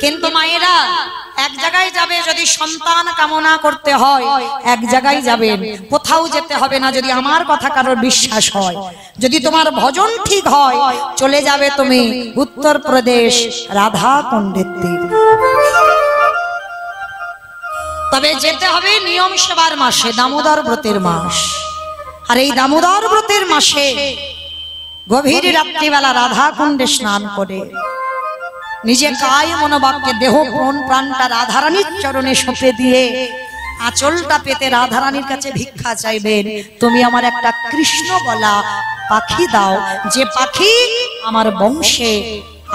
কিন্তু মায়েরা এক জায়গায় যাবে যদি সন্তান কামনা করতে হয়, এক জায়গায় যাবেন, কোথাও যেতে হবে না যদি আমার কথা কারোর বিশ্বাস হয়। যদি তোমার ভজন ঠিক হয়, চলে যাবে তুমি উত্তরপ্রদেশ রাধা কুণ্ডের তীরে। তবে যেতে হবে নিয়ম সেবার মাসে, দামোদর ব্রতের মাস। আর এই দামোদর ব্রতের মাসে গভীর রাত্রিবেলা রাধা কুণ্ডে স্নান করে নিজে কায় মনোবাক্যে দেহ মন প্রাণটা রাধারানীর চরণে সঁপে দিয়ে আঁচলটা পেতে রাধারানীর কাছে ভিক্ষা চাইবেন, তুমি আমার একটা কৃষ্ণ বলা পাখি দাও, যে পাখি আমার বংশে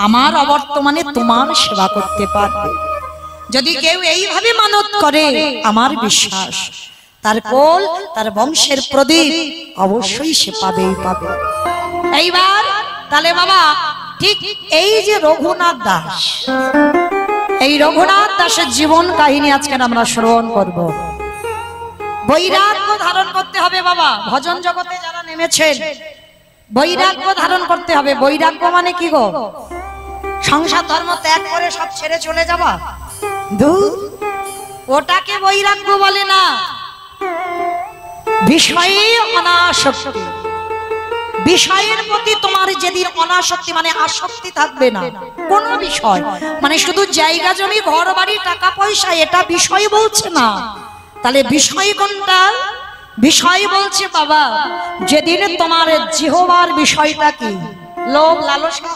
আমার অবর্তমানে তোমার সেবা করতে পারবে। যদি কেউ এইভাবে মানত করে, আমার বিশ্বাস তার কোল তার বংশের প্রদীপ অবশ্যই সে পাবেই পাবে। এইবার তাহলে বাবা ঠিক এই যে রঘুনাথ দাস, এই রঘুনাথ দাসের জীবন কাহিনী আজকে আমরা শ্রবণ করব। বৈরাগ্য ধারণ করতে হবে বাবা। ভজন জগতে যারা নেমেছেন বৈরাগ্য ধারণ করতে হবে। বৈরাগ্য মানে কি গো? সংসার ধর্ম ত্যাগ করে সব ছেড়ে চলে যাবা? দূর, ওটাকে বৈরাগ্য বলে না। বিষয়ে অনাসক্তি, বিষয়ের প্রতি তোমার যেদিন অনাসক্তি মানে আসক্তি থাকবে না কোন বিষয়, মানে শুধু জায়গা জমি ঘর বাড়ি টাকা পয়সা এটা বিষয় বলছে না। তাহলে বিষয় কোনটা? বিষয় বলছে বাবা যেদিন তোমার জিহ্বার বিষয়টা কি? লোভ লালসা।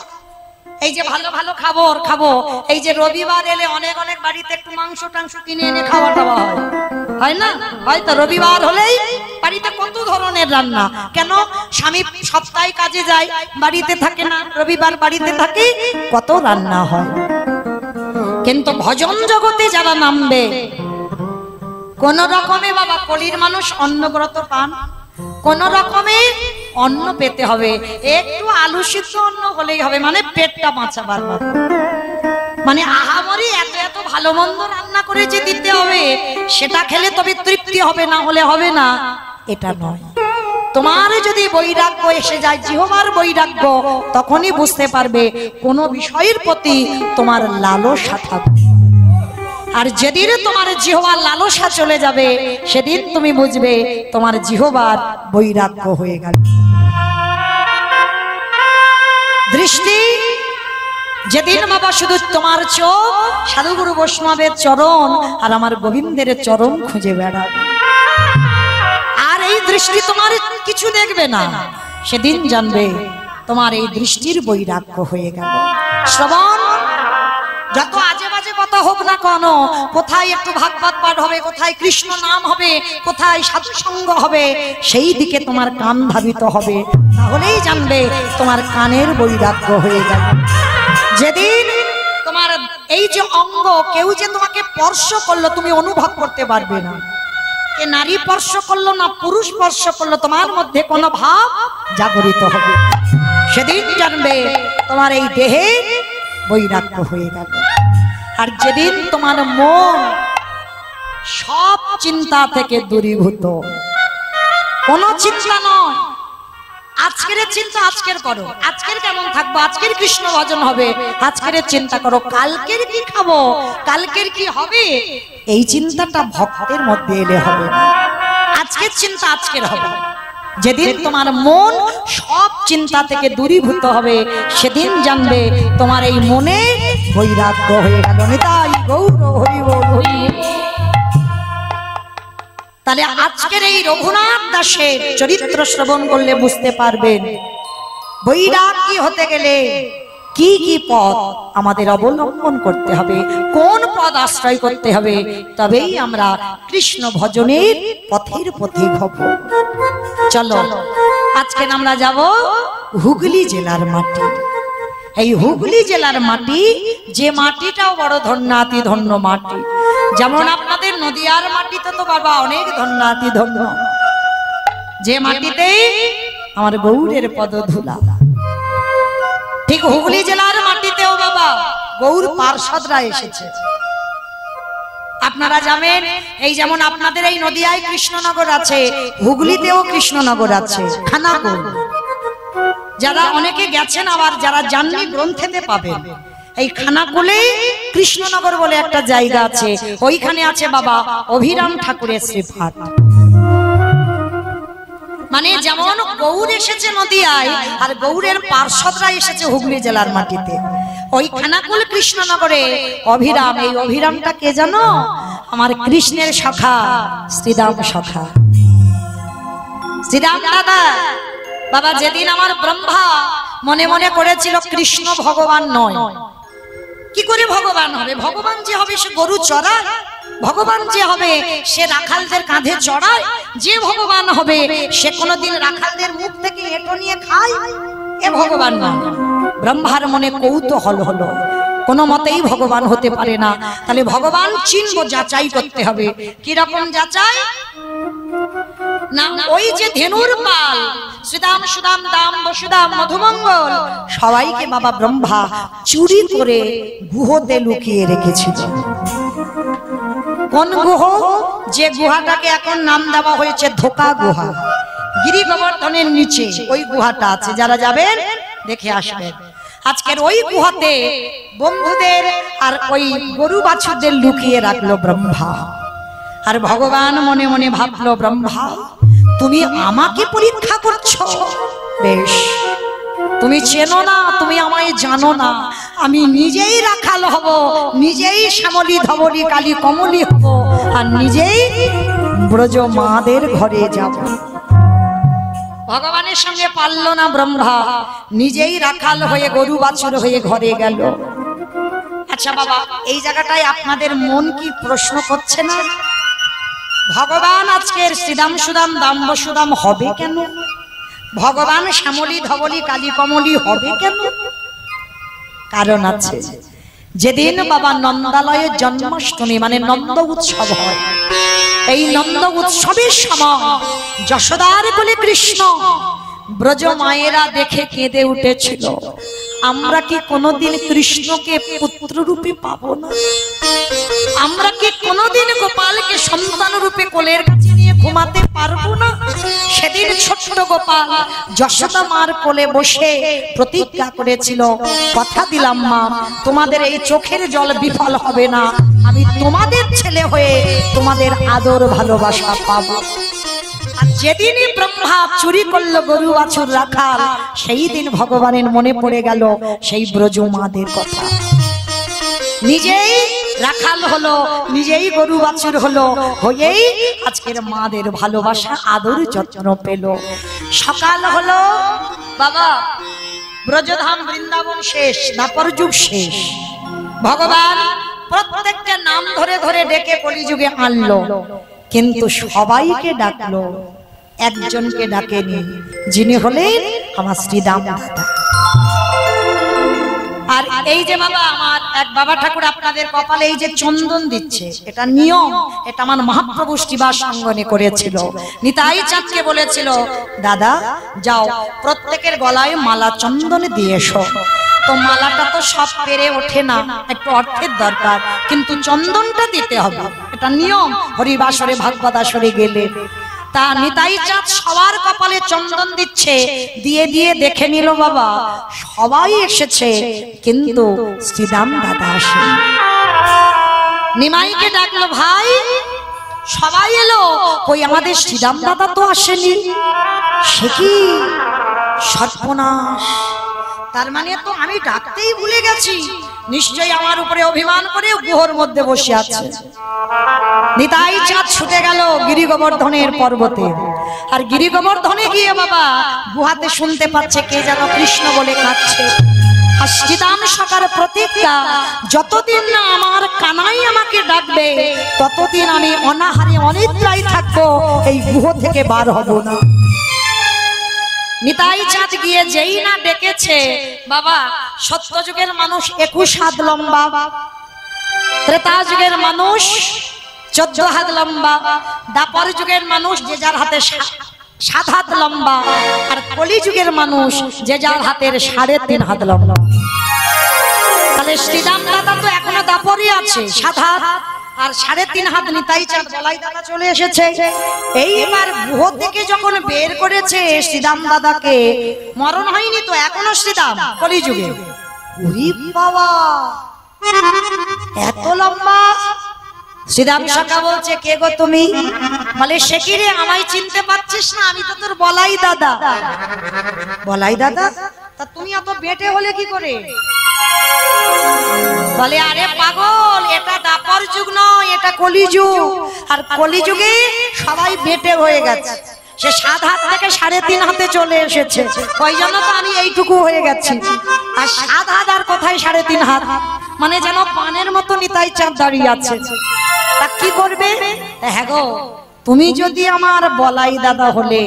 এই যে ভালো ভালো খাবার খাবো, এই যে রবিবার এলে অনেক অনেক বাড়িতে একটু মাংস টাংস কিনে এনে খাওয়া দাওয়া হয় না? হয়তো রবিবার হলেই বাড়িতে কত ধরনের রান্না। কেন? স্বামী সপ্তাহে কাজে যায়, বাড়িতে থাকে না, রবিবার বাড়িতে থাকে, কত রান্না হয়। কিন্তু ভজন জগতে যারা নামবে কোন রকমে বাবা, কলির মানুষ অন্নব্রত পান, কোন রকমে অন্ন পেতে হবে। একটু আলু সিদ্ধ অন্ন হলেই হবে, মানে পেটটা বাঁচাবার মতো। মানে আহামরি এত এত ভালো মন্দ রান্না করে যে দিতে হবে সেটা খেলে তবে তৃপ্তি হবে, না হলে হবে না, এটা নয়। তোমার যদি বৈরাগ্য এসে যায়, জিহ্বার বৈরাগ্য, তখনই বুঝতে পারবে কোন বিষয়ের প্রতি তোমার লালসা থাকবে। আর যেদিন তোমার জিহ্বার লালসা চলে যাবে সেদিন তুমি বুঝবে তোমার জিহ্বার বৈরাগ্য হয়ে গেল। দৃষ্টি যেদিন বাবা শুধু তোমার চোখ সাধুগুরু বৈষ্ণবের চরণ আর আমার গোবিন্দের চরণ খুঁজে বেড়াবে, আর এই দৃষ্টি তোমার কিছু দেখবে না, সেদিন জানবে তোমার এই দৃষ্টির বৈরাগ্য হয়ে গেল। শ্রবণ যত আজে বাজে কথা হোক না কেন, কোথায় একটু ভাগবত পাঠ হবে, কোথায় কৃষ্ণ নাম হবে, কোথায় সাধু সঙ্গ হবে, সেই দিকে তোমার কান ধাবিত হবে, তাহলেই জানবে তোমার কানের বৈরাগ্য হয়ে যাবে। যেদিন তোমার এই যে অঙ্গ, কেউ যে তোমাকে স্পর্শ করলো তুমি অনুভব করতে পারবে না, কে নারী স্পর্শ করলো না পুরুষ স্পর্শ করলো, তোমার মধ্যে কোনো ভাব জাগরিত হবে। সেদিন জানবে তোমার এই দেহে বৈরাগ্য হয়ে গেল। আর যেদিন তোমার মন সব চিন্তা থেকে দূরীভূত, কোনো চিন্তা নয়, আজকের চিন্তা আজকের করো, আজকের কেমন থাকবো, আজকের কৃষ্ণ ভজন হবে, আজকের চিন্তা করো, কালকের কি খাবো, কালকের কি হবে, এই চিন্তাটা ভক্তের মধ্যে এলে হবে না। আজকের চিন্তা আজকের হবে। যেদিন তোমার মন সব চিন্তা থেকে দূরীভূত হবে সেদিন জানবে তোমার এই মনে বৈরাগ্য হয়ে গেল। নিতাই গৌর হরি বল হরি। তাহলে আজকের এই রঘুনাথ দাসের চরিত্র শ্রবণ করলে বুঝতে পারবেন বৈরাগী হতে গেলে কি কি পথ আমাদের অবলম্বন করতে হবে, কোন পথ আশ্রয় করতে হবে, তবেই আমরা কৃষ্ণ ভজনের পথের পথিক হব। চলো আজকে আমরা যাব হুগলি জেলার মাটি। এই হুগলি জেলার মাটি, যে মাটিটাও বড় ধন্যাতি ধন্য মাটি। যেমন আপনাদের নদিয়ার মাটিতে তো বাবা অনেক ধন্যাতি ধন্য, যে মাটিতে আমার গৌরের পদধূলা, ঠিক হুগলি জেলার মাটিতেও বাবা গৌর পার্ষদরা এসেছে। আপনারা জানেন, এই যেমন আপনাদের এই নদিয়ায় কৃষ্ণনগর আছে, হুগলিতেও কৃষ্ণনগর আছে, খানাকুল। যারা অনেকে গেছেন, আবার যারা জাননি গ্রন্থেতে পাবেন, এই খানাকুলে কৃষ্ণনগর বলে একটা জায়গা আছে, ওইখানে আছে বাবা অভিরাম ঠাকুরের শ্রীপাদ। মানে যেমন গৌর এসেছে নদিয়ায় আর গৌরের পার্শ্বদরা এসেছে হুগলি জেলার মাটিতে, ওই খানাকুল কৃষ্ণনগরে অভিরাম। এই অভিরামটা কে জানো? আমার কৃষ্ণের সখা, শ্রীরাম সখা, শ্রীরাম দাদা। বাবা যেদিন আমার ব্রহ্মা মনে মনে করেছিল কৃষ্ণ ভগবান নয়, কি করে ভগবান হবে? ভগবান যে হবে সে গরু চড়ায়, ভগবান যে হবে সে রাখালদের কাঁধে চড়ায়, যে ভগবান হবে সে কোনোদিন রাখালদের মুখ থেকে এঁটো নিয়ে খায়, এ ভগবান না। ব্রহ্মার মনে কৌতূহল হলো, কোনো মতেই ভগবান হতে পারে না, তাহলে ভগবান চিনব, যাচাই করতে হবে। কিরকম যাচাই? না ওই যে ধেনুর পাল সুদাম সুদাম দাম বসুদাম মধুমঙ্গল সবাইকে বাবা ব্রহ্মা চুরি করে গুহতে লুকিয়ে রেখেছিল। কোন গুহ? যে গুহাটাকে এখন নাম দেওয়া হয়েছে ধোকা গুহা, গিরি গোবর্ধনের নিচে ওই গুহাটা আছে, যারা যাবেন দেখে আসবেন। আজকের ওই গুহাতে বন্ধুদের আর ওই গরু বাছুরদের লুকিয়ে রাখলো ব্রহ্মা। আর ভগবান মনে মনে ভাবলো, ব্রহ্মা তুমি আমাকে পরীক্ষা করছো? বেশ, তুমি চেনো না, তুমি আমায় জানো না, আমি নিজেই রাখাল হব, নিজেই শ্যামলী ধবলী কালী কমলী হব, আর নিজেই ব্রজ মাদের ঘরে যাব। ভগবানের সঙ্গে পারল না ব্রহ্মা, নিজেই রাখাল হয়ে গরু বাছুর হয়ে ঘরে গেল। আচ্ছা বাবা, এই জায়গাটায় আপনাদের মন কি প্রশ্ন করছে না? ভগবান আজকের শ্রীদাম সুদাম দাম্ব সুদাম হবে কেন? ভগবান শ্যামলী ধবলী কালী কমলী হবে কেন? কারণ আছে। যেদিন বাবা নন্দালয়ের জন্মাষ্টমী মানে নন্দ উৎসব হয়, এই নন্দ উৎসবের সময় যশোদার কোলে কৃষ্ণ ব্রজ মায়েরা দেখে কেঁদে উঠেছিল, আমরা কি কোনোদিন কৃষ্ণকে পুত্র রূপে পাবো না? আমরা কি কোনোদিন গোপালকে সন্তান রূপে কোলের কাছে নিয়ে ঘুমাতে পারবো না? সেদিন ছোট্ট গোপাল যশোদা মার কোলে বসে প্রতিজ্ঞা করেছিল, কথা দিলাম মা, তোমাদের এই চোখের জল বিফল হবে না, আমি তোমাদের ছেলে হয়ে তোমাদের আদর ভালোবাসা পাবো। আর যেদিনই ব্রহ্মা চুরি করলো গরু বাছুর রাখাল, সেই দিন ভগবানের মনে পড়ে গেল সেই ব্রজ মাদের কথা। নিজেই রাখাল হলো, নিজেই গরু বাছুর হলো, হয়েই আজকের মাদের ভালোবাসা আদর যত্ন পেল। সকাল হলো বাবা, ব্রজধাম বৃন্দাবন শেষ, দ্বাপর যুগ শেষ। ভগবান প্রত্যেকটা নাম ধরে ধরে ডেকে কলিযুগে আনলো, কিন্তু সবাইকে ডাকলো, একজনকে ডাকেনি, যিনি হলেন আমার শ্রীরাম দাদা। আর এই যে বাবা আমার এক বাবা ঠাকুর আপনাদের কপালে এই যে চন্দন দিচ্ছে, এটা নিয়ম, এটা আমার মহাপ্রভু শ্রীবাস অঙ্গনে করেছিল। নিতাই চাঁদকে বলেছিল, দাদা যাও প্রত্যেকের গলায় মালা চন্দন দিয়ে এসো। তো মালাটা তো সব পেরে ওঠে না, একটু অর্থের দরকার, কিন্তু চন্দনটা দিতে হবে, এটা নিয়ম। হরিবাসরে ভাগবত আসরে গেলে তা নিতাই চাঁদ সবার কপালে চন্দন দিচ্ছে, দিয়ে দিয়ে দেখে নিল বাবা সবাই এসেছে, কিন্তু শ্রীরাম দাদা আসেন। নিমাইকে ডাকলো, ভাই সবাই এলো, কই আমাদের শ্রীরাম দাদা তো আসেনি। সে কি সর্বনাশ, তার মানে তো আমি ডাকতেই ভুলে গেছি, নিশ্চয়ই আমার উপরে অভিমান করে গুহর মধ্যে বসে আছে। নিতাই চাঁদ ছুটে গেল গিরি গোবর্ধনের পর্বতে, আর গিরি গোবর্ধনে গিয়ে বাবা গুহাতে শুনতে পাচ্ছে কে যেন কৃষ্ণ বলে কাঁদছে। আর শ্রীরাম সকার প্রতিজ্ঞা, যতদিন না আমার কানাই আমাকে ডাকবে ততদিন আমি অনাহারে অনিদ্রায় থাকবো, এই গুহ থেকে বার হব না। নিতাই চাঁদ গিয়ে যেই না ডেকেছে বাবা, সত্য যুগের মানুষ 21 হাত লম্বা, ত্রেতা যুগের মানুষ 14 হাত লম্বা, দ্বাপর যুগের মানুষ যে যার হাতে 7 হাত লম্বা, আর কলি যুগের মানুষ যে যার হাতের 3.5 হাত লম্বা। তাহলে শ্রীরাম দাদা তো এখনো দ্বাপরই আছে 7 হাত, আর 3.5 হাত নিতাই চাঁদ বলাই দাদা চলে এসেছে। এইবার গুহ থেকে যখন বের করেছে শ্রীরাম দাদাকে, মরণ হয়নি তো এখনো শ্রীরাম কলিযুগে। ওরে বাবা, এত লম্বা। শ্রীরাম সখা বলছে, কে গো তুমি? বলে, সে কি রে, আমায় চিনতে পারছিস না? আমি তো তোর বলাই দাদা। বলাই দাদা? তা তুমি এত বেটে হলে কি করে? বলে, আরে পাগল, এটা দাপর যুগ নয়, এটা কলিযুগ। আর কলিযুগে সবাই বেটে হয়ে গেছে। সে 7 হাত থেকে 3.5 হাতে চলে এসেছে, ওই জন্য তো আমি এইটুকু হয়ে গেছি। আর 7 হাত আর কোথায় 3.5 হাত, মানে যেন পানের মতো নিতাই চাঁদ দাঁড়িয়ে আছে। তা কি করবে? হ্যাঁ গো, তুমি যদি আমার বলাই দাদা হলে,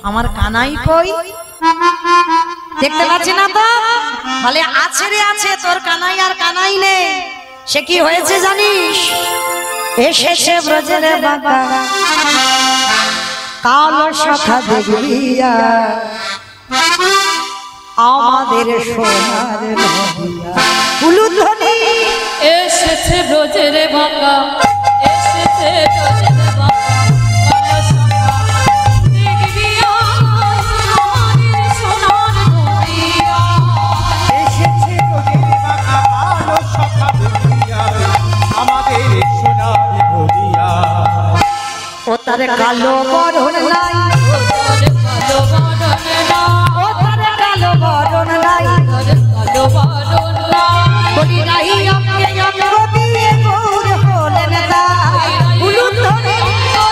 আমার কানাই কই? দেখতে পাচ্ছি না তো? বলে, আছে রে আছে, তোর কানাই আর কানাই নেই। সে কি হয়েছে জানিস? এসেছে ব্রজের বাঁকা কালো সখা দেখিয়া, আমাদের সোনার নদিয়া। উলুধ্বনি এসেছে ব্রজের বাঁকা, এসেছে ব্রজের বাঁকা কালো সখা দেখিয়া, আমাদের সোনার নদিয়া। এসেছে ব্রজের বাঁকা কালো সখা দেখিয়া, আমাদের সোনার নদিয়া। ও তার কালো বরণ নাই, কালো বরণ না, ও তার কালো বরণ নাই, কালো বরণ না, বলি নাই অঙ্গে অঙ্গ দিয়ে গৌর হলেন তাই। উলুধ্বনি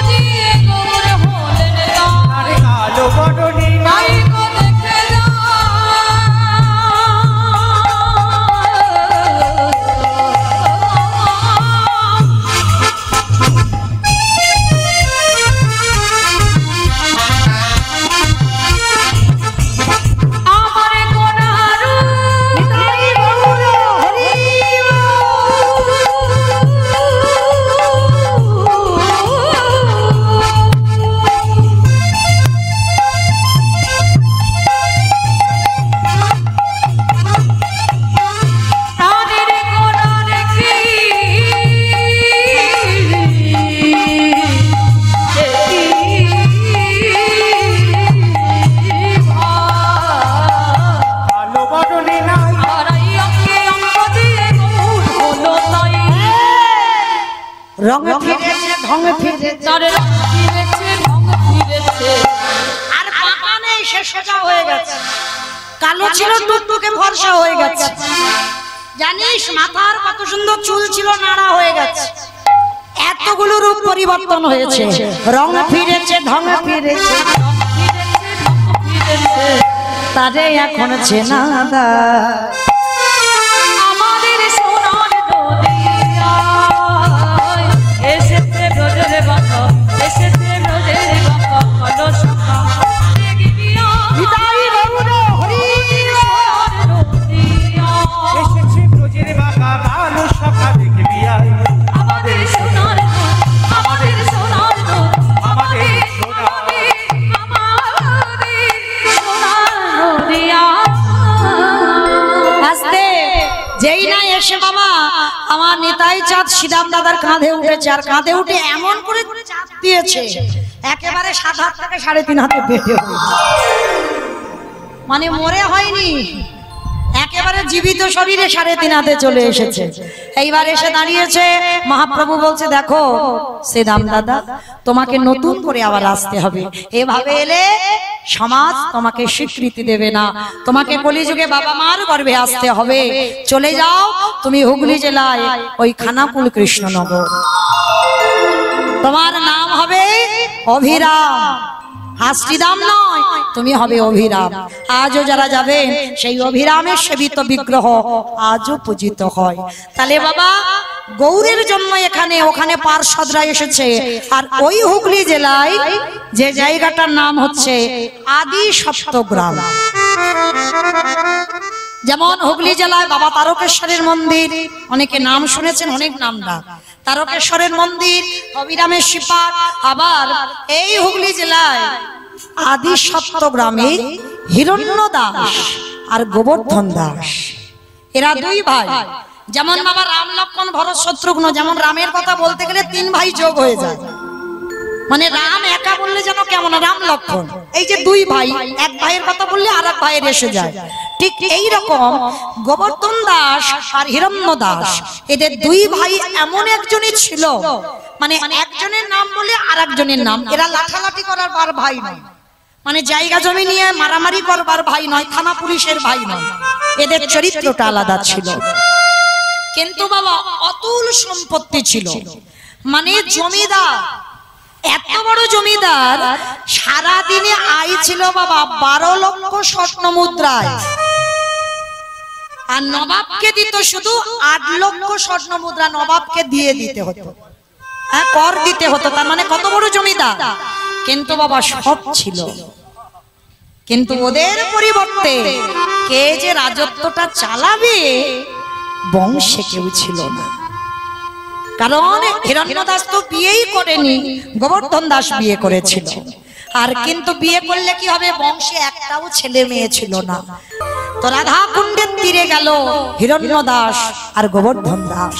দিয়ে গৌর হলেন তাই। আরে কালো বরণে নাই, নাইকো দেখে যা, আমার কোনারু নিতাই গৌর হরি তাদের কোনার কি কালো বরণে নাই, হারাই অঙ্গে অঙ্গ দিয়ে গৌর হলো তাই। রঙ ফিরেছে ঢং ফিরেছে, তার রং ফিরেছে, ঢং ফিরেছে, আর বাঁকা নেই, সে সোজা হয়ে গেছে। কালো ছিল টুকটুকে ফর্সা হয়ে গেছে। জানিস মাথার কত সুন্দর চুল ছিল, নাড়া হয়ে গেছে। এতগুলো রূপ পরিবর্তন হয়েছে। রং ফিরেছে ঢং ফিরেছে, রং ফিরেছে, ঢং ফিরেছে। তারে এখন চেনা দা। আমাদের সোনার নদিয়ায় এসেছে ব্রজের বাঁকা, এসেছে ব্রজের বাঁকা কালো সখা দেখিয়া, নিতাই গৌর হরি সোনার নদিয়া। এসেছে ব্রজের বাঁকা কালো সখা দেখিয়া, আমাদের সোনার নদ, আমাদের সোনার নদ, আমাদের সোনার আমাদের সোনার নদিয়া। আস্তে যেই না এসে বাবা আমার নিতাই চাঁদ শ্রীরাম দাদার কাঁধে উঠেছে, আর কাঁধে উঠে এমন করে চাঁদ দিয়েছে, একেবারে 7 হাত থেকে 3.5 হাতে বেটে হয়েছে। মানে মরে হয়নি, একেবারে জীবিত শরীরে 3.5 হাতে চলে এসেছে। এইবার এসে দাঁড়িয়েছে। মহাপ্রভু বলছে, দেখো শ্রীরাম দাদা, তোমাকে নতুন করে আবার আসতে হবে। এভাবে এলে সমাজ তোমাকে স্বীকৃতি দেবে না, তোমাকে কলিযুগে বাবা মার গর্ভে আসতে হবে। চলে যাও তুমি হুগলি জেলায় ওই খানাকুল কৃষ্ণনগর, তোমার নাম হবে অভিরাম। শ্রীরাম নয়, তুমি হবে অভিরাম। আজও যারা যাবেন সেই অভিরামের সেবিত বিগ্রহ আজও পূজিত হয়। তাহলে বাবা গৌরের জন্য এখানে ওখানে পার্ষদরা এসেছে। আর ওই হুগলি জেলায় যে জায়গাটার নাম হচ্ছে আদি সপ্তগ্রাম। যেমন হুগলি জেলায় বাবা তারকেশ্বরের মন্দির, অনেকে নাম শুনেছেন, অনেক নাম ডাক। তারকেশ্বরের মন্দির, অবিরামের শিপাট। আবার এই হুগলি জেলায় আদি সপ্তগ্রামে হিরণ্য দাস আর গোবর্ধন দাস, এরা 2 ভাই। যেমন বাবা রাম লক্ষ্মণ ভরত শত্রুঘ্ন, যেমন রামের কথা বলতে গেলে 3 ভাই যোগ হয়ে যায়। মানে রাম একা বললে যেন কেমন, রাম লক্ষণ এই যে দুই ভাই, এক ভাইয়ের কথা বললে আর এক ভাইয়ের এসে যায়, ঠিক এই রকম গোবর্ধন দাস আর হিরণ্য দাস এদের দুই ভাই এমন একজনই ছিল, মানে একজনের নাম বলে আর একজনের নাম, এরা লাঠালাঠি করার বার ভাই নয়, মানে জায়গা জমি নিয়ে মারামারি করবার ভাই নয়, থানা পুলিশের ভাই নয়, এদের চরিত্রটা আলাদা ছিল। কিন্তু বাবা অতুল সম্পত্তি ছিল, মানে জমিদার, এত বড় জমিদার, সারা দিনে আয় ছিল বাবা 12 লক্ষ স্বর্ণ মুদ্রায়, আর নবাবকে দিত শুধু 8 লক্ষ স্বর্ণ মুদ্রা, নবাবকে দিয়ে দিতে হতো, হ্যাঁ কর দিতে হতো, তার মানে কত বড় জমিদার। কিন্তু বাবা সব ছিল, কিন্তু ওদের পরিবর্তে কে যে রাজত্বটা চালাবে বংশে কেউ ছিল না, কারণ হিরণ্য দাস তো বিয়েই করেনি, গোবর্ধন দাস বিয়ে করেছিল, আর কিন্তু বিয়ে করলে কি হবে, বংশে একটাও ছেলে মেয়ে ছিল না। তো রাধা কুণ্ডের তীরে গেল হিরণ্য দাস আর গোবর্ধন দাস,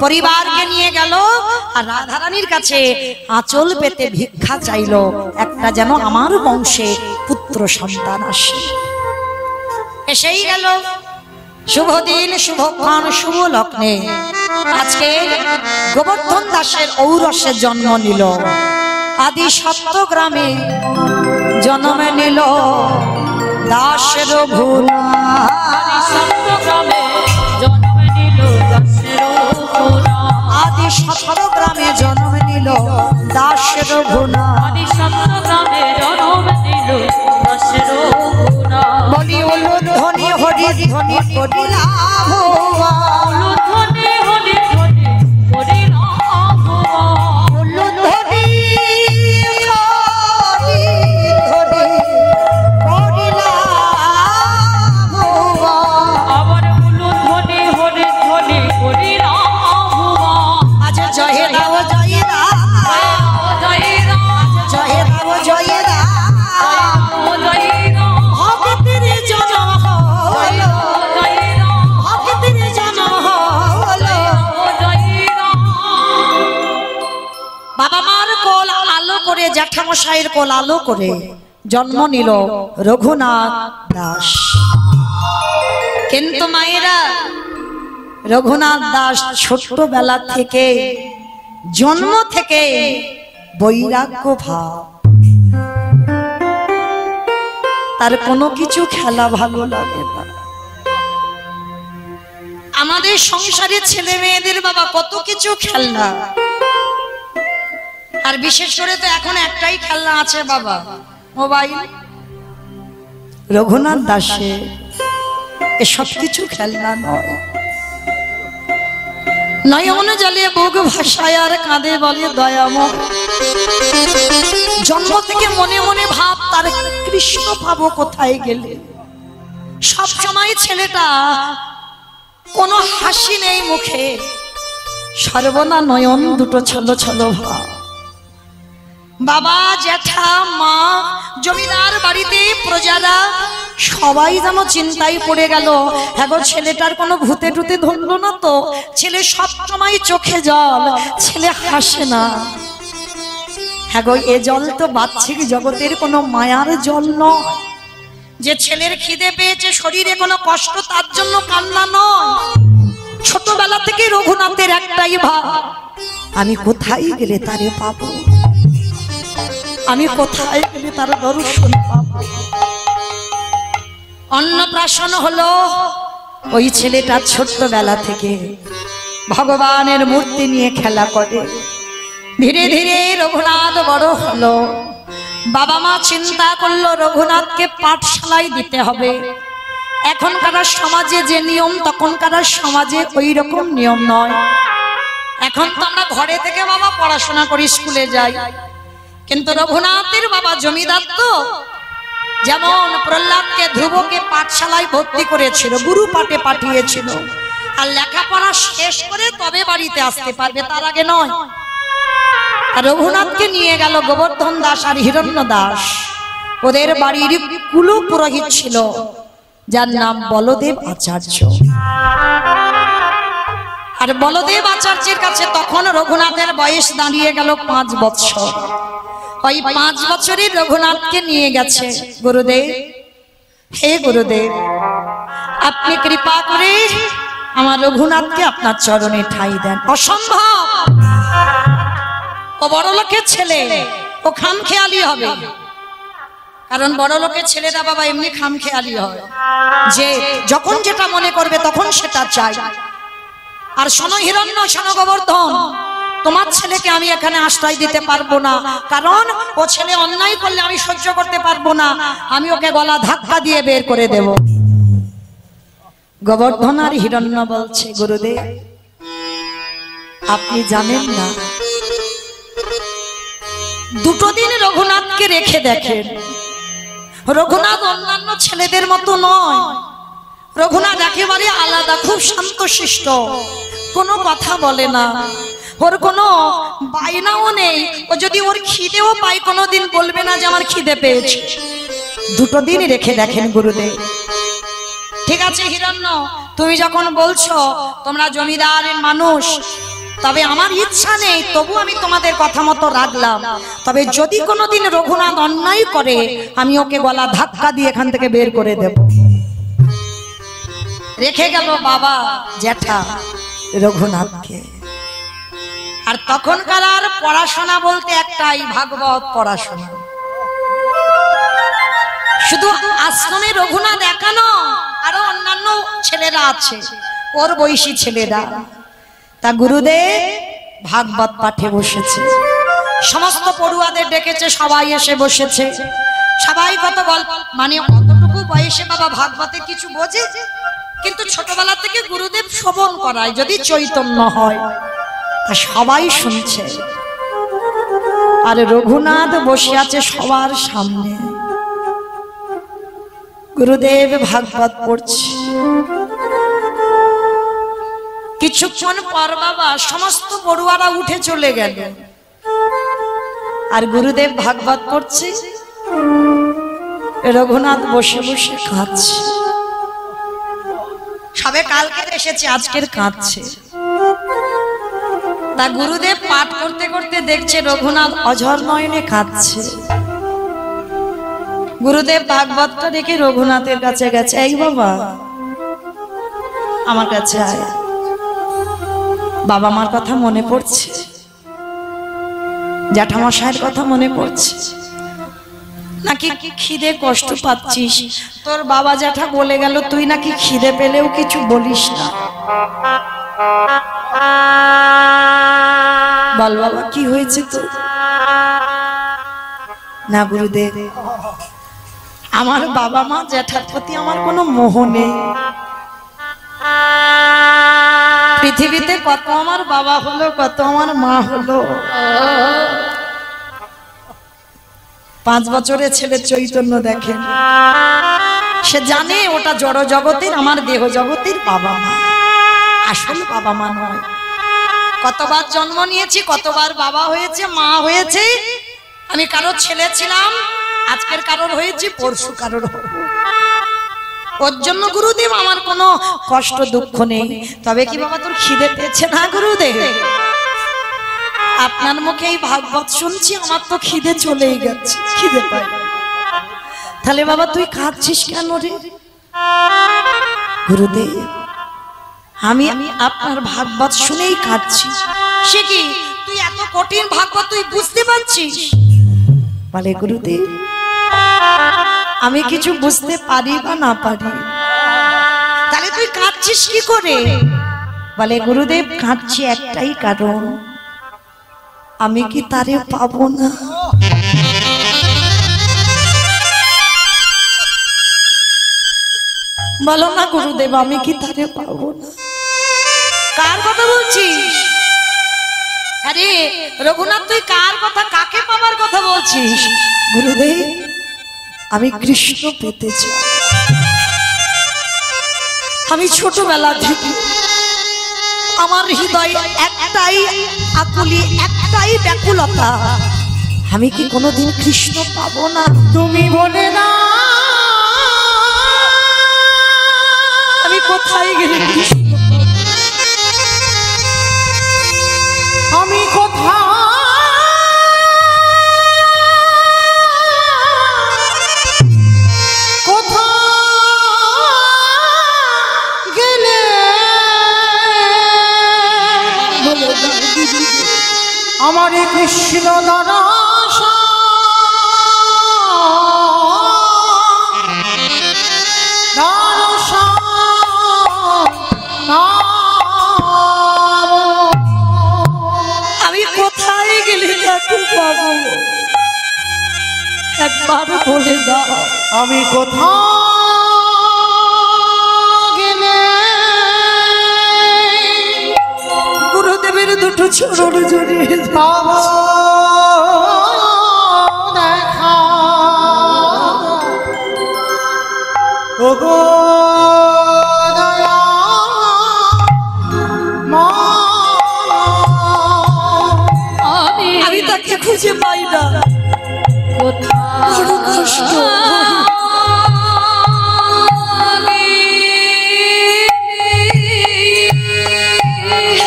পরিবারকে নিয়ে গেল আর রাধারানীর কাছে আঁচল পেতে ভিক্ষা চাইলো, একটা যেন আমার বংশে পুত্র সন্তান আসে। এসেই গেল শুভ দিন, শুভক্ষণ, শুভ লগ্নে আজকে গোবর্ধন দাসের ঔরসে জন্ম নিল, আদি সত্যগ্রামে জন্ম নিল দাস রঘুনাথ, আদি সত্যগ্রামে জন্ম নিল দাস রঘুনাথ, বলি উলুধ্বনি হরি ধ্বনি করিলা ভুবন, উলুধ্বনি হরি ধ্বনি করিলা ভুবন, আজ জয় রাম জয় রাম, জয় রাম জয় রাম, ভক্তের জনম হলো, ভক্তের জনম হলো। বাবা মার কোল আলো করে, জ্যাঠামশাইয়ের কোল আলো করে জন্ম নিল রঘুনাথ দাস। কিন্তু মায়েরা, রঘুনাথ দাস ছোট্টবেলা থেকে, জন্ম থেকে বৈরাগ্য ভাব, তার কোনো কিছু খেলা ভালো লাগে না। আমাদের সংসারে ছেলে মেয়েদের বাবা কত কিছু খেলনা, আর বিশেষ করে তো এখন একটাই খেলনা আছে বাবা, মোবাইল। রঘুনাথ দাসে এসব কিছু খেলনা নয়, নয়ন জলে বুক ভাসায় আর কাঁদে বলে দয়াময়, জন্ম থেকে মনে মনে ভাব তার কৃষ্ণ পাবো কোথায় গেলে। সব সময় ছেলেটা কোনো হাসি নেই মুখে, সর্বনা নয়ন দুটো ছলো ছলো ভাব। বাবা, জ্যাঠা, মা, জমিদার বাড়িতে প্রজারা সবাই যেন চিন্তায় পড়ে গেল, এখন ছেলেটার কোনো ভূতে টুতে ধরলো না তো, ছেলে সব সময় চোখে জল, ছেলে হাসে না। হ্যাঁ গো, এ জল তো বাহ্যিক জগতের কোনো মায়ার জল নয়, যে ছেলের খিদে পেয়েছে, শরীরে কোনো কষ্ট, তার জন্য কান্না নয়। ছোটবেলা থেকে রঘুনাথের একটাই ভাব, আমি কোথায় গেলে তারে পাবো, আমি কোথায় গেলে তার দর্শন পাবো। অন্নপ্রাশন হলো, ওই ছেলেটা ছোট্টবেলা থেকে ভগবানের মূর্তি নিয়ে খেলা করে। ধীরে ধীরে রঘুনাথ বড় হলো, বাবা মা চিন্তা করলো রঘুনাথকে পাঠশালায় দিতে হবে। এখনকার সমাজে যে নিয়ম, তখনকার সমাজে ওই রকম নিয়ম নয়। এখন তো আমরা ঘরে থেকে বাবা পড়াশোনা করি, স্কুলে যাই, কিন্তু রঘুনাথের বাবা জমিদার তো, যেমন প্রহ্লাদকে, ধ্রুবকে পাঠশালায় ভর্তি করেছিল, গুরু পাঠে পাঠিয়েছিল, আর লেখাপড়া শেষ করে তবে বাড়িতে আসতে পারবে, তার আগে নয়। আর রঘুনাথকে নিয়ে গেল গোবর্ধন দাস আর হিরণ্য দাস। ওদের বাড়ির কুল পুরোহিত ছিল, যার নাম বলদেব আচার্য। আর বলদেব আচার্যের কাছে তখন রঘুনাথের বয়স দাঁড়িয়ে গেল 5 বৎসর। ওই 5 বছরের রঘুনাথকে নিয়ে গেছে গুরুদেব। হে গুরুদেব, আপনি কৃপা করে আমার রঘুনাথকে আপনার চরণে ঠাঁই দেন। অসম্ভব, ও বড় লোকের ছেলে, ও খামখেয়ালি হবে। কারণ বড় লোকের ছেলেরা বাবা এমনি খামখেয়ালি হয়, যে যখন যেটা মনে করবে তখন সেটা চাই। আর শোনো হিরণ্য, শোনো গোবর্ধন, তোমার ছেলেকে আমি এখানে আশ্রয় দিতে পারবো না। কারণ ও ছেলে অন্যায় করলে আমি সহ্য করতে পারবো না, আমি ওকে গলা ধাক্কা দিয়ে বের করে দেব। গোবর্ধন আর হিরণ্য বলছে, গুরুদেব আপনি জানেন না, 2 দিন রঘুনাথকে রেখে দেখেন। রঘুনাথ অন্যান্য ছেলেদের মতো নয়, রঘুনাথ একেবারে আলাদা, খুব শান্তশিষ্ট, কোনো কথা বলে না, ওর কোনো বায়নাও নেই। ও যদি ওর খিদেও পায় কোনোদিন বলবে না যে আমার খিদে পেয়েছে। 2 দিন রেখে দেখেন গুরুদেব। ঠিক আছে হিরণ্য, তুমি যখন বলছো তোমরা জমিদারের মানুষ, তবে আমার ইচ্ছা নেই, তবু আমি তোমাদের কথা মতো রাখলাম। তবে যদি কোনোদিন রঘুনাথ অন্যায় করে, আমি ওকে গলা ধাক্কা দিয়ে এখান থেকে বের করে দেব। রেখে গেল বাবা জ্যাঠা রঘুনাথকে। আর তখনকার আর পড়াশোনা বলতে একটাই, ভাগবত পড়াশোনা। শুধু আশ্রমে রঘুনাথ একানো, আরো অন্যান্য ছেলেরা আছে, ওর বয়সী ছেলেরা। তা গুরুদেব ভাগবত পাঠে বসেছে, সমস্ত পড়ুয়াদের ডেকেছে, সবাই এসে বসেছে। সবাই কত গল্প, মানে অতটুকু বয়সে বাবা ভাগবতে কিছু বোঝে, কিন্তু ছোটবেলা থেকে গুরুদেব শ্রবণ করায়, যদি চৈতন্য হয়। তা সবাই শুনছে, আর রঘুনাথ বসে আছে সবার সামনে। গুরুদেব ভাগবত পড়ছে। কিছুক্ষণ পর বাবা সমস্ত পড়ুয়ারা উঠে চলে গেল, আর গুরুদেব ভাগবত পড়ছে। রঘুনাথ বসে বসে কাঁদছে। সবে কালকে এসেছে, আজকের কাঁদছে। তা গুরুদেব পাঠ করতে করতে দেখছে রঘুনাথ অঝর নয়নে কাঁদছে। গুরুদেব ভাগবতটা দেখে রঘুনাথের কাছে গেছে, এই বাবা আমার কাছে আয়, বাবা মার কথা মনে পড়ছে, জ্যাঠামশাইয়ের কথা মনে পড়ছে নাকি খিদে কষ্ট পাচ্ছিস? তোর বাবা জ্যাঠা বলে গেল তুই নাকি খিদে পেলেও কিছু বলিস না। বল বাবা কি হয়েছে তোর? না গুরুদেব, আমার বাবা মা জ্যাঠার প্রতি আমার কোনো মোহ নেই। পৃথিবীতে কত আমার বাবা হলো, কত আমার মা হলো। 5 বছরের ছেলে চৈতন্য দেখেন, সে জানে ওটা জড় জগতের, আমার দেহ জগতের বাবা মা, আসল বাবা মা নয়। কতবার জন্ম নিয়েছি, কতবার বাবা হয়েছে, মা হয়েছে। আমি কারোর ছেলে ছিলাম, আজকের কারোর হয়েছি, পরশু কারোর হবো। ওর জন্য গুরুদেব আমার কোনো কষ্ট দুঃখ নেই। তবে কি বাবা তোর খিদে পেয়েছে না গুরুদেব? আপনার মুখে এই ভাগবত শুনছি, আমার তো খিদে চলেই গেছে, খিদে পাই। তাহলে বাবা তুই কাঁদছিস কেন রে? গুরুদেব আমি আপনার ভাগবত শুনেই কাঁদছি। সে কি তুই এত কঠিন ভাগবত তুই বুঝতে পারছিস? বলে গুরুদেব আমি কিছু বুঝতে পারি বা না পারি, তাহলে তুই কাঁদছিস কি করে? বলে গুরুদেব কাঁদছি একটাই কারণ, আমি কি তারে পাবো না। বলো না গুরুদেব আমি কি তারে পাবো না? কার কথা বলছিস? আরে রঘুনাথ তুই কার কথা, কাকে পাবার কথা বলছিস? গুরুদেব আমি কৃষ্ণ পেতে চাই। আমি ছোটবেলা থেকে আমার হৃদয়ে একটাই আকুলি, একটাই ব্যাকুলতা, আমি কি কোনোদিন কৃষ্ণ পাবো না? তুমি বলে না আমি কোথায় গেলে কৃষ্ণ? আমি কোথায় আমার কৃষ্ণ দরস আমি কোথায় গেলে তাকে পাবো একবার বলে দাও। আমি কোথাও গেলে গুরুদেবের দুটো চরণ জড়িয়ে পাব দেখা ওগো দয়া মা। আমি তাকে খুঁজে পাই না, বড় কষ্ট।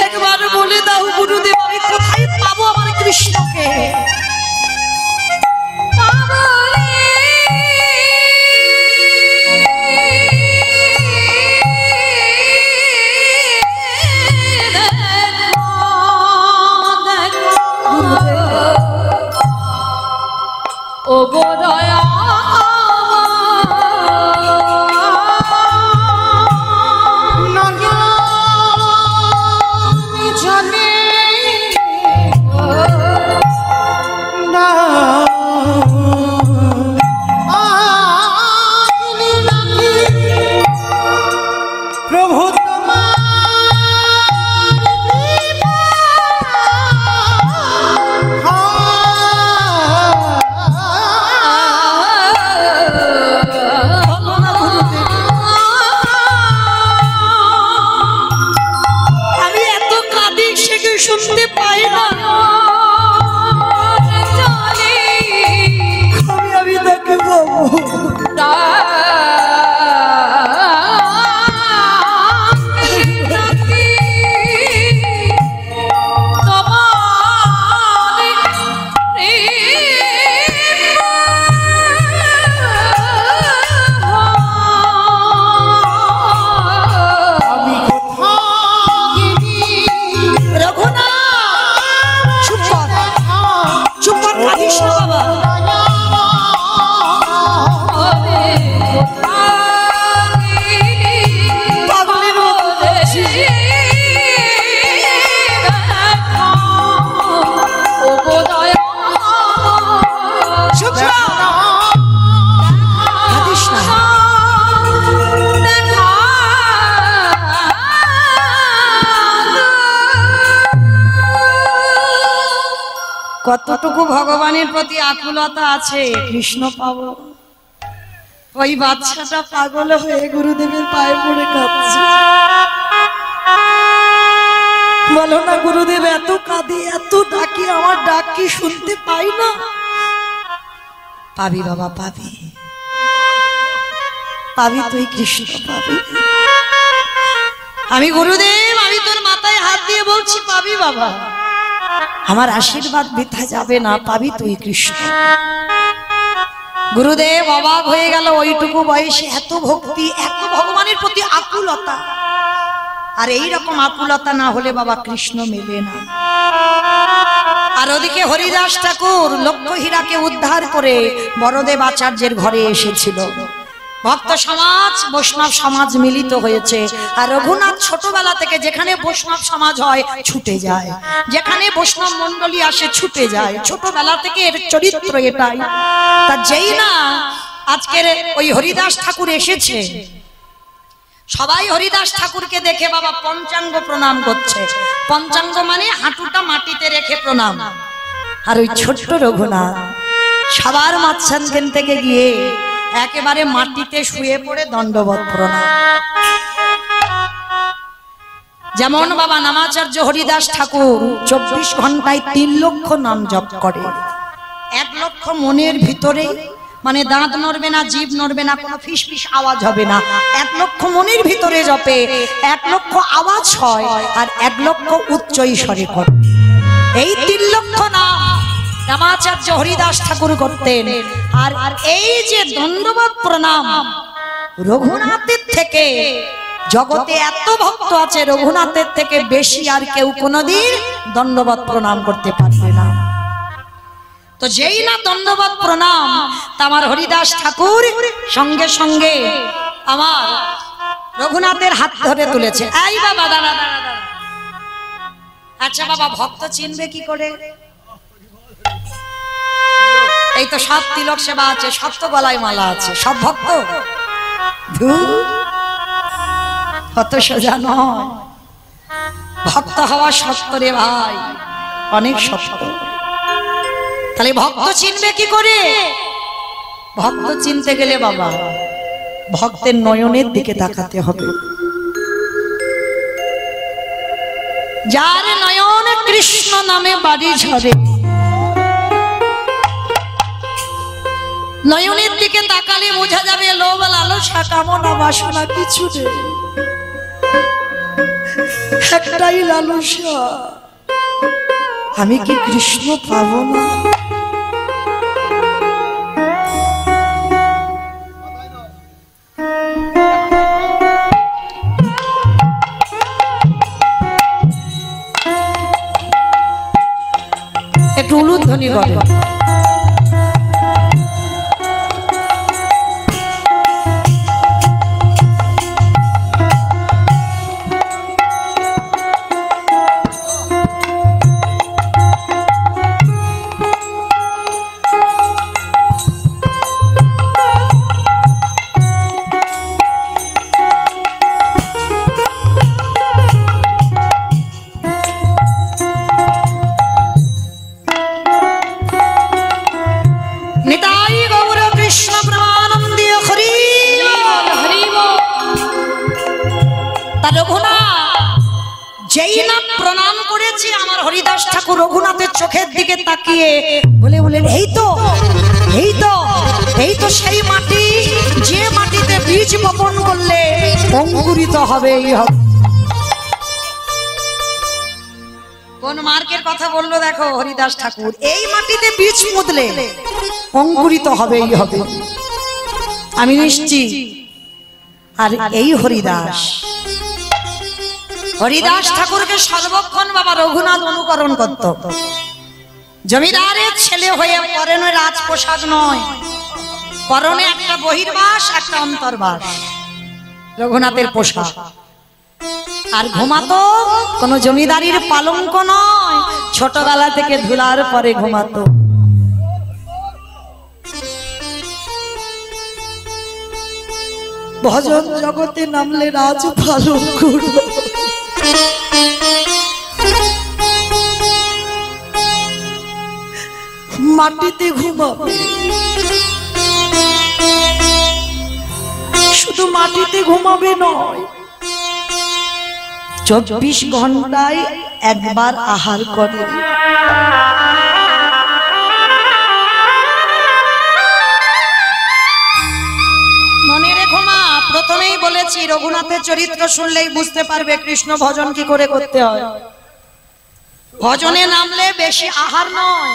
একবার বলে দাও গুরুদেব আমি কোথায় পাবো আমার কৃষ্ণকে। ও গো দয়া প্রভু আমি এত কাঁদি সে কি শুনতে পাই না। আমি তাকে পাবো। কতটুকু ভগবানের প্রতি আকুলতা আছে কৃষ্ণ পাবো। ওই বাচ্চাটা পাগল হয়ে গুরুদেবের পায়ে পড়ে কাঁদছে। বলো না গুরুদেব এত কাঁদি এত ডাকি আমার ডাক কি শুনতে পাই না? পাবি বাবা পাবি, পাবি তুই কৃষ্ণ পাবি। আমি গুরুদেব আমি তোর মাথায় হাত দিয়ে বলছি পাবি বাবা, আমার আশীর্বাদ বৃথা যাবে না, পাবি তুই কৃষ্ণ। গুরুদেব অবাক হয়ে গেল, ওইটুকু বয়সে এত ভক্তি এত ভগবানের প্রতি আকুলতা। আর এই রকম আকুলতা না হলে বাবা কৃষ্ণ মেলে না। আর ওদিকে হরিদাস ঠাকুর লক্ষ্য হীরাকে উদ্ধার করে বড়দেব আচার্যের ঘরে এসেছিল। ভক্ত সমাজ বৈষ্ণব সমাজ মিলিত হয়েছে। আর রঘুনাথ ছোটবেলা থেকে যেখানে বৈষ্ণব সমাজ হয় ছুটে যায়, যেখানে বৈষ্ণব মন্ডলী আসে ছুটে যায়, ছোটবেলা থেকে এর চরিত্র এটাই। তা যেই না আজকের ওই হরিদাস ঠাকুর এসেছে, সবাই হরিদাস ঠাকুরকে দেখে বাবা পঞ্চাঙ্গ প্রণাম করছে। পঞ্চাঙ্গ মানে হাঁটুটা মাটিতে রেখে প্রণাম। আর ওই ছোট্ট রঘুনাথ সবার মাঝখান থেকে গিয়ে একেবারে মাটিতে শুয়ে পড়ে দণ্ডবত প্রণাম। যেমন বাবা নামাচার্য হরিদাস ঠাকুর 24 ঘন্টায় 3 লক্ষ নাম জপ করে। 1 লক্ষ মনের ভিতরে, মানে দাঁত নড়বে না, জিভ নড়বে না, কোনো ফিসফিস আওয়াজ হবে না। 1 লক্ষ মনের ভিতরে জপে, 1 লক্ষ আওয়াজ হয়, আর 1 লক্ষ উচ্চ ঈশ্বরে করে। এই 3 লক্ষ নাম নামাচার্য হরিদাস ঠাকুর করতেন। আর এই যে দণ্ডবত প্রণাম রঘুনাথের থেকে জগতে এত ভক্ত আছে, রঘুনাথের থেকে বেশি আর কেউ কোনোদিন দণ্ডবত প্রণাম করতে পারবে না। তো যেই না দণ্ডবত প্রণাম, তা আমার হরিদাস ঠাকুর সঙ্গে সঙ্গে আমার রঘুনাথের হাত ধরে তুলেছে। এই বাবা দাঁড়া দাঁড়া দাঁড়া। আচ্ছা বাবা, ভক্ত চিনবে কি করে? এই তো সব তিলক সেবা আছে, সব তো গলায় মালা আছে, সব ভক্ত? কত সোজা নয়। ভক্ত হওয়া শক্ত রে ভাই, অনেক শক্ত। তাহলে ভক্ত চিনবে কি করে? ভক্ত চিনতে গেলে বাবা ভক্তের নয়নের দিকে তাকাতে হবে। যার নয়ন কৃষ্ণ নামে বাড়ি ঝরে, নয়নের দিকে তাকালে বোঝা যাবে লোভ লালসা কামনা বাসনা কিছু নেই, একটাই লালসা, আমি কি কৃষ্ণ পাবো না? একটু উলুধ্বনি করে। হরিদাস ঠাকুর রঘুনাথের চোখের দিকে তাকিয়ে বলে বলেন, এই তো এই তো এই তো সেই মাটি, যে মাটিতে বীজ বপন করলে অঙ্কুরিত হবে। কোন মার্কের কথা বললো দেখো হরিদাস ঠাকুর, এই মাটিতে বীজ মুদলে অঙ্কুরিত হবে হবে। আমি নিশ্চিত। আর এই হরিদাস, হরিদাস ঠাকুরকে সর্বক্ষণ বাবা রঘুনাথ অনুকরণ করত। জমিদারের ছেলে হয়ে পরনে রাজ পোশাক নয়, পরনে একটা বহির্বাস একটা অন্তর্বাস, রঘুনাথের পোশাক। আর ঘুমাতো কোন জমিদারির পালঙ্ক নয়, ছোটবেলা থেকে ধুলার পরে ঘুমাতো। ভজন জগতে নামলে রাজ পালঙ্ক, মাটিতে ঘুমাবে, শুধু মাটিতে ঘুমাবে নয়, 24 ঘন্টায় একবার আহার করে। মনে রেখো মা, প্রথমেই বলেছি রঘুনাথের চরিত্র শুনলেই বুঝতে পারবে কৃষ্ণ ভজন কি করে করতে হয়। ভজনে নামলে বেশি আহার নয়,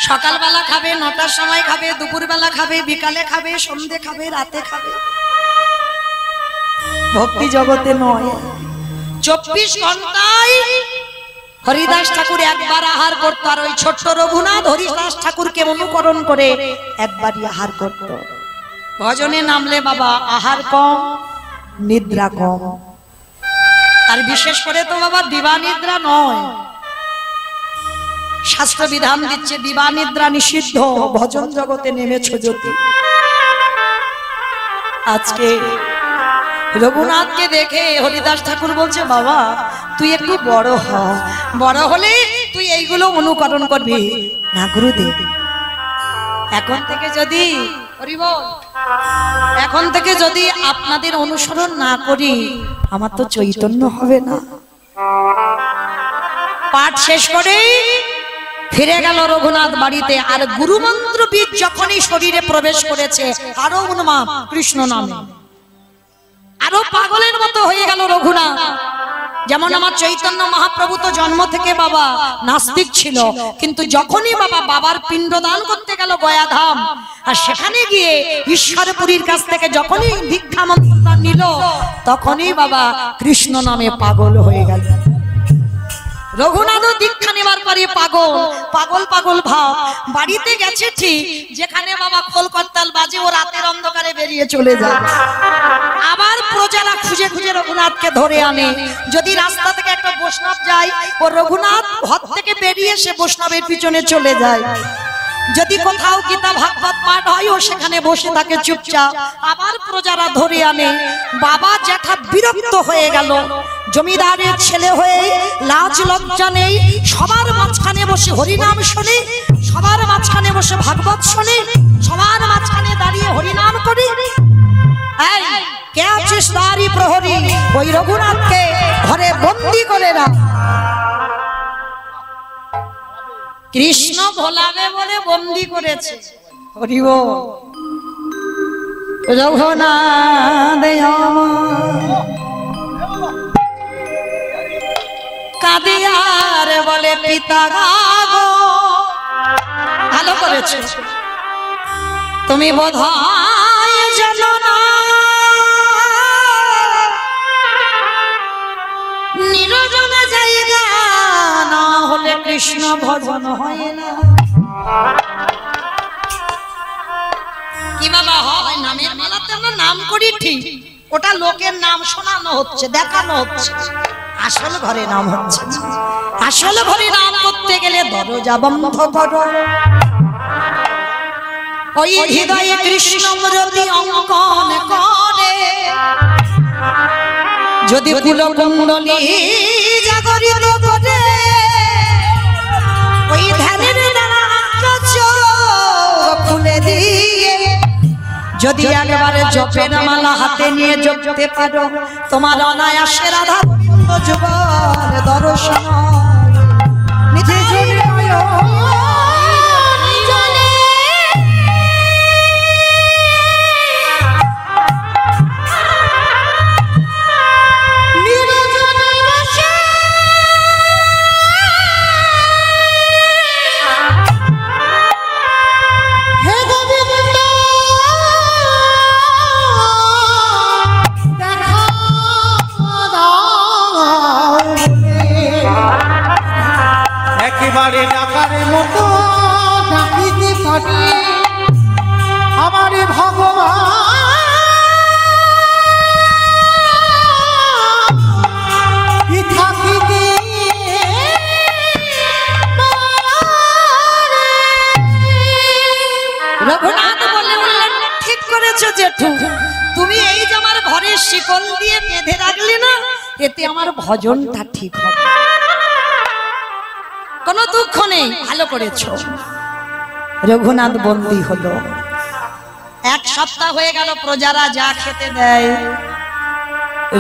সকালবেলা খাবে, 9টার সময় খাবে, দুপুরবেলা খাবে, বিকালে খাবে, সন্ধ্যে খাবে, রাতে খাবে। ভক্তি জগতে নয়, 24 ঘন্টায় হরিদাস ঠাকুর একবার আহার করত। আর ওই ছোট্ট রঘুনাথ হরিদাস ঠাকুরকে অনুকরণ করে একবারই আহার করত। ভজনে নামলে বাবা আহার কম, নিদ্রা কম। আর বিশেষ করে তো বাবা দিবা নিদ্রা নয়, শাস্ত্র বিধান দিচ্ছে দিবা নিদ্রা নিষিদ্ধ। ভজন জগতে নেমেছো যদি। আজকে রঘুনাথকে দেখে হরিদাস ঠাকুর বলছে, বাবা তুই একটু বড় হ, বড় হলে তুই এইগুলো অনুকরণ করবি না। গুরুদেব এখন থেকে যদি এখন থেকে যদি আপনাদের অনুসরণ না করি, আমার তো চৈতন্য হবে না। পাঠ শেষ করে ফিরে গেল রঘুনাথ বাড়িতে। আর গুরুমন্ত্র বীজ যখনই শরীরে প্রবেশ করেছে, আরো উন্মাদ কৃষ্ণ নামে, আরো পাগলের মতো হয়ে গেল রঘুনাথ। যেমন আমার চৈতন্য মহাপ্রভু তো জন্ম থেকে বাবা নাস্তিক ছিল, কিন্তু যখনই বাবার পিণ্ডদান করতে গেল গয়াধাম, আর সেখানে গিয়ে ঈশ্বরপুরীর কাছ থেকে যখনই ভিক্ষা মন্ত্রটা নিল, তখনই বাবা কৃষ্ণ নামে পাগল হয়ে গেল। রঘুনাথও দীক্ষা নেবার পরে পাগল পাগল পাগল ভাব। বাড়িতে গেছে ঠিক, যেখানে বাবা খোল করতাল বাজে ও রাতের অন্ধকারে বেরিয়ে চলে যায়। আবার প্রজারা খুঁজে খুঁজে রঘুনাথকে ধরে আনে। যদি রাস্তা থেকে একটা বৈষ্ণব যায়, ও রঘুনাথ ঘর থেকে বেরিয়ে সে বৈষ্ণবের পিছনে চলে যায়। যদি কোথাও গীতা ভাগবত পাঠ হয়, ও সেখানে বসে থাকে চুপচাপ। আবার প্রজারা ধরে আনে। বাবা জ্যাঠা বিরক্ত হয়ে গেল। জমিদারের ছেলে হয়ে লাজ লজ্জা নেই, সবার মাঝখানে বসে হরিনাম শোনে, সবার মাঝখানে বসে ভাগবত শোনে, সবার মাঝখানে দাঁড়িয়ে হরিনাম করি। এই কে আছিস দাঁড়ি প্রহরী, ওই রঘুনাথকে ঘরে বন্দি করে রাখ। কৃষ্ণ ভোলাবে বলে বন্দি করেছে। হরি বল। রঘুনাথ কাদিয়ার বলে পিতা গো, ভালো করেছে তুমি বোধহয় জানো না, নিরজন জায়গা না হলে কৃষ্ণ ভজন হয় না। কি বাবা হয় নামের মালাতে আমরা নাম করি ঠিক, ওটা লোকের নাম শোনানো হচ্ছে, দেখানো হচ্ছে, আসল ঘরে নাম হচ্ছে। আসল ঘরে নাম করতে গেলে দরজা বন্ধ করো। ওই হৃদয়ে কৃষ্ণ মূর্তি অঙ্কন করে, যদি ফুল কুণ্ডলী জাগরিত করে, ওই ধ্যানের দ্বারা চোখ খুলে দিয়ে যদি একবারে জপের মালা হাতে নিয়ে জপতে পারো, তোমার অনায়াসে রাধা গোবিন্দ যুগল দর্শন। একেবারে ডাকার মতো ডাকিতে পারি আমার ভগবান, থাকিতে রঘুনাথ বলে উঠলেন, ঠিক করেছো জেঠু, তুমি এই যে আমার ঘরের শিকল দিয়ে বেঁধে রাখলে না, এতে আমার ভজনটা ঠিক হবে, কোনো দুঃখ নেই, ভালো করেছো। রঘুনাথ বন্দী হলো। এক সপ্তাহ হয়ে গেল, প্রজারা যা খেতে দেয়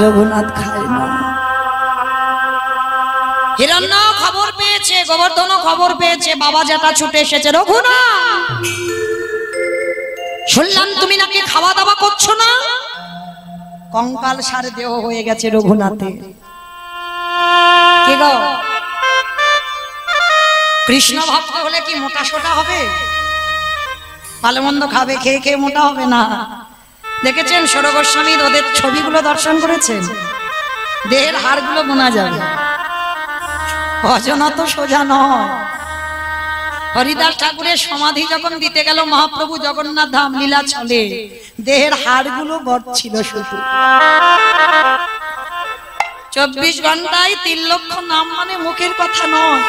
রঘুনাথ খায় না। হিরণ্য খবর পেয়েছে, গোবর্ধন খবর পেয়েছে, বাবা জ্যাঠা ছুটে এসেছে। রঘুনাথ, শুনলাম তুমি নাকি খাওয়া দাওয়া করছো না। কঙ্কাল সার দেহ হয়ে গেছে রঘুনাথের। কে গো, কৃষ্ণ ভক্ত হলে কি মোটা সোটা হবে? ভালো মন্দ খাবে, খেয়ে খেয়ে মোটা হবে না। দেখেছেন সৌর গোস্বামীর ওদের ছবিগুলো দর্শন করেছেন, দেহের হাড়গুলো গোনা যাবে। ভজন তো সোজা নয়। হরিদাস ঠাকুরের সমাধি যখন দিতে গেল মহাপ্রভু জগন্নাথ ধাম লীলা চলে, দেহের হাড়গুলো বড়ছিল শুধু। 24 ঘন্টায় 3 লক্ষ নাম মানে মুখের কথা নয়।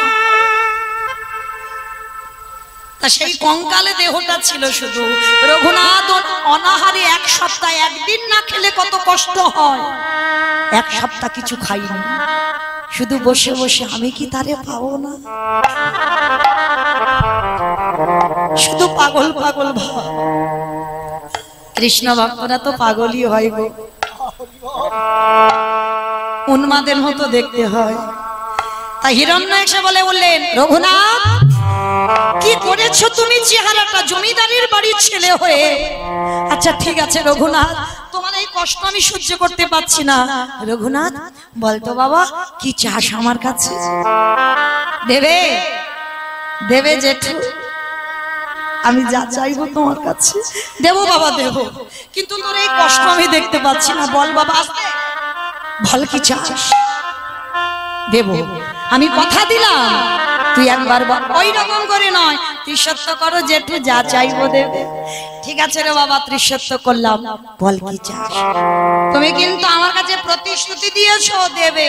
তা সেই কঙ্কালে দেহটা ছিল শুধু। রঘুনাথ অনাহারে 1 সপ্তাহ, একদিন না খেলে কত কষ্ট হয়। 1 সপ্তাহ কিছু খাইনি, শুধু বসে বসে আমি কি তারে পাবো না, শুধু পাগল পাগল ভাব। কৃষ্ণ ভক্তরা তো পাগলই হয় গো, উন্মাদের মতো দেখতে হয়। তাই হিরণ্য এসে বলে বললেন, রঘুনাথ কি করেছো তুমি? চেহারাটা জমিদারের বাড়ির ছেলে হয়ে। আচ্ছা ঠিক আছে রঘুনাথ, তোমার এই কষ্ট আমি সহ্য করতে পারছি না। রঘুনাথ বলতো বাবা কি চাস আমার কাছে? দেবে দেবে জেঠু, আমি যা চাইবো তোমার কাছে দেবো বাবা দেবো, কিন্তু তোর এই কষ্ট আমি দেখতে পাচ্ছি না। বল বাবা, বল কি চাস? দেবো, আমি কথা দিলাম। তুই একবার বল, ওই রকম করে নয়, ত্রিসত্য করো জেঠু, যা চাইবো দেবে। ঠিক আছে রে বাবা, ত্রিসত্য করলাম। বল কি চাস? তুমি কিন্তু আমার কাছে প্রতিশ্রুতি দিয়েছো দেবে,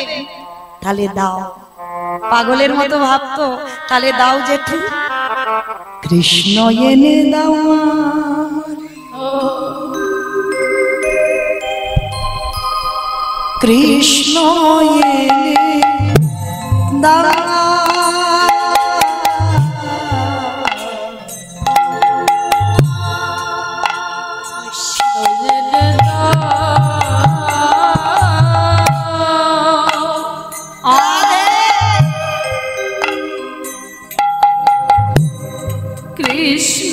তাহলে দাও। পাগলের মতো ভাবতো, তাহলে দাও জেঠু। কৃষ্ণ এনে দাও, কৃষ্ণ এনে দাও, কৃষ্ণ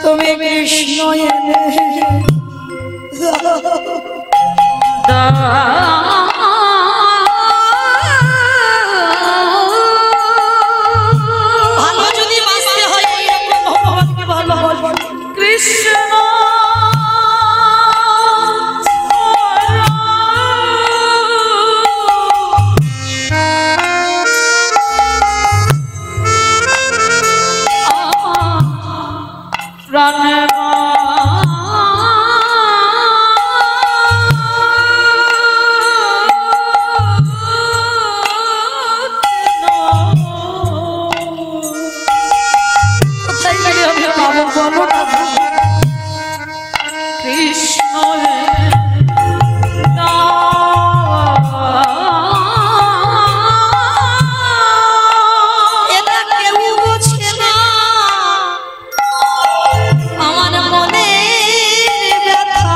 তুমি কৃষ্ণ এনে ভালো যদি বাঁচতে হয় এইরকম ভগবানকে ভালোবাসো। কৃষ্ণ প্রাণে কোথায় গেলে আমি পাবো বলো না? কৃষ্ণ এটা কেউ বোঝে না, আমার মনে ব্যথা।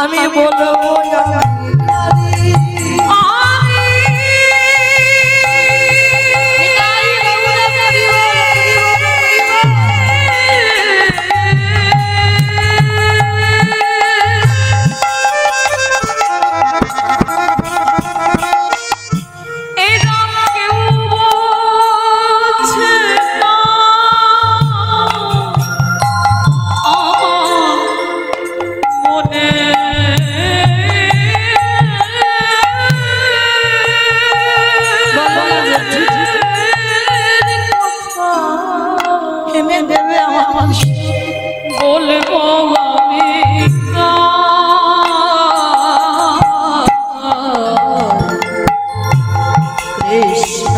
আমি বলবো আমি কাঁদি। এনে দেবে আমার মানুষ। বলবো আমি কৃষ্ণ